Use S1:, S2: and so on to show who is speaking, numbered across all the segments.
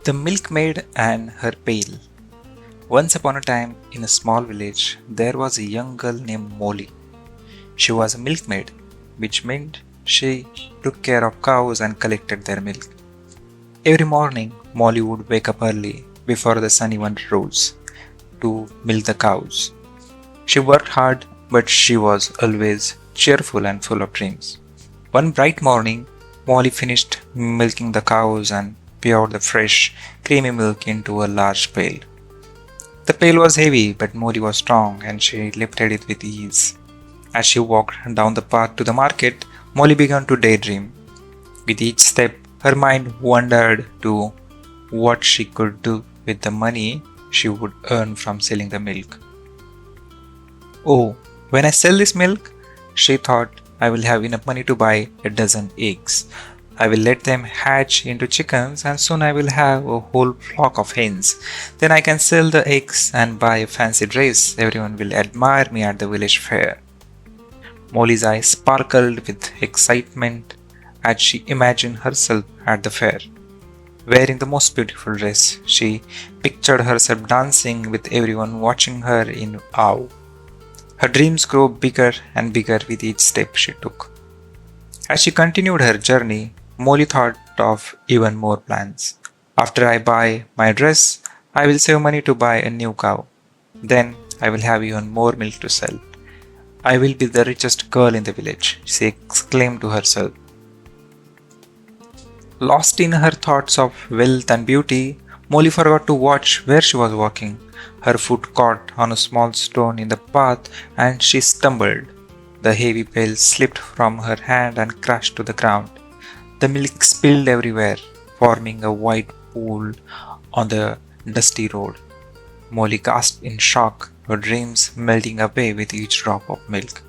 S1: The Milkmaid and Her Pail. Once upon a time, in a small village, there was a young girl named Molly. She was a milkmaid, which meant she took care of cows and collected their milk. Every morning, Molly would wake up early before the sun even rose to milk the cows. She worked hard, but she was always cheerful and full of dreams. One bright morning, Molly finished milking the cows and poured the fresh, creamy milk into a large pail. The pail was heavy, but Molly was strong and she lifted it with ease. As she walked down the path to the market, Molly began to daydream. With each step, her mind wandered to what she could do with the money she would earn from selling the milk. Oh, when I sell this milk, she thought, I will have enough money to buy a dozen eggs. I will let them hatch into chickens and soon I will have a whole flock of hens. Then I can sell the eggs and buy a fancy dress. Everyone will admire me at the village fair. Molly's eyes sparkled with excitement as she imagined herself at the fair. Wearing the most beautiful dress, she pictured herself dancing with everyone watching her in awe. Her dreams grew bigger and bigger with each step she took. As she continued her journey, Molly thought of even more plans. After I buy my dress, I will save money to buy a new cow. Then I will have even more milk to sell. I will be the richest girl in the village, she exclaimed to herself. Lost in her thoughts of wealth and beauty, Molly forgot to watch where she was walking. Her foot caught on a small stone in the path and she stumbled. The heavy pail slipped from her hand and crashed to the ground. The milk spilled everywhere, forming a white pool on the dusty road. Molly gasped in shock, her dreams melting away with each drop of milk.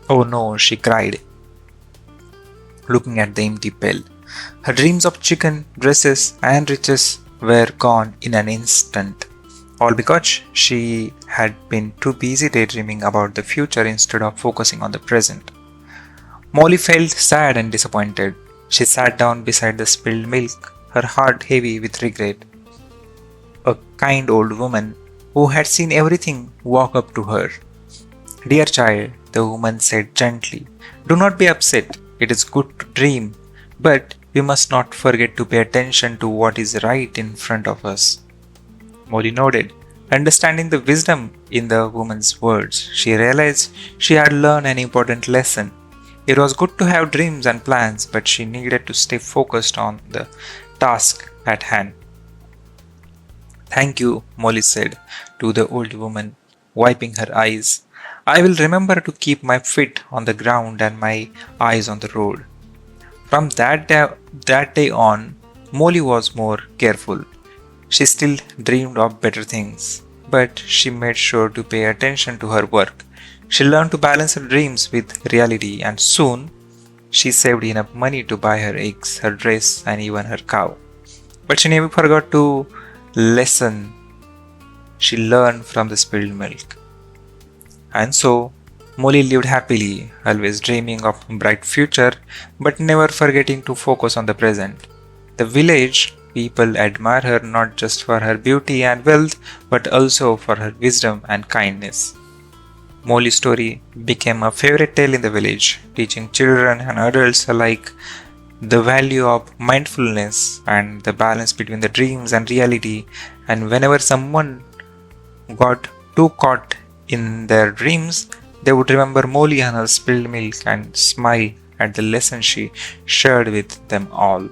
S1: Oh no, she cried, looking at the empty pail. Her dreams of chicken, dresses, and riches were gone in an instant. All because she had been too busy daydreaming about the future instead of focusing on the present. Molly felt sad and disappointed. She sat down beside the spilled milk, her heart heavy with regret. A kind old woman who had seen everything walked up to her. Dear child, the woman said gently, do not be upset. It is good to dream, but we must not forget to pay attention to what is right in front of us. Molly nodded, understanding the wisdom in the woman's words. She realized she had learned an important lesson. It was good to have dreams and plans, but she needed to stay focused on the task at hand. Thank you, Molly said to the old woman, wiping her eyes. I will remember to keep my feet on the ground and my eyes on the road. From that day on, Molly was more careful. She still dreamed of better things, but she made sure to pay attention to her work. She learned to balance her dreams with reality and soon she saved enough money to buy her eggs, her dress and even her cow. But she never forgot to lesson she learned from the spilled milk. And so, Molly lived happily, always dreaming of a bright future, but never forgetting to focus on the present. The village people admire her not just for her beauty and wealth, but also for her wisdom and kindness. Molly's story became a favorite tale in the village, teaching children and adults alike the value of mindfulness and the balance between the dreams and reality. And whenever someone got too caught in their dreams, they would remember Molly and her spilled milk and smile at the lesson she shared with them all.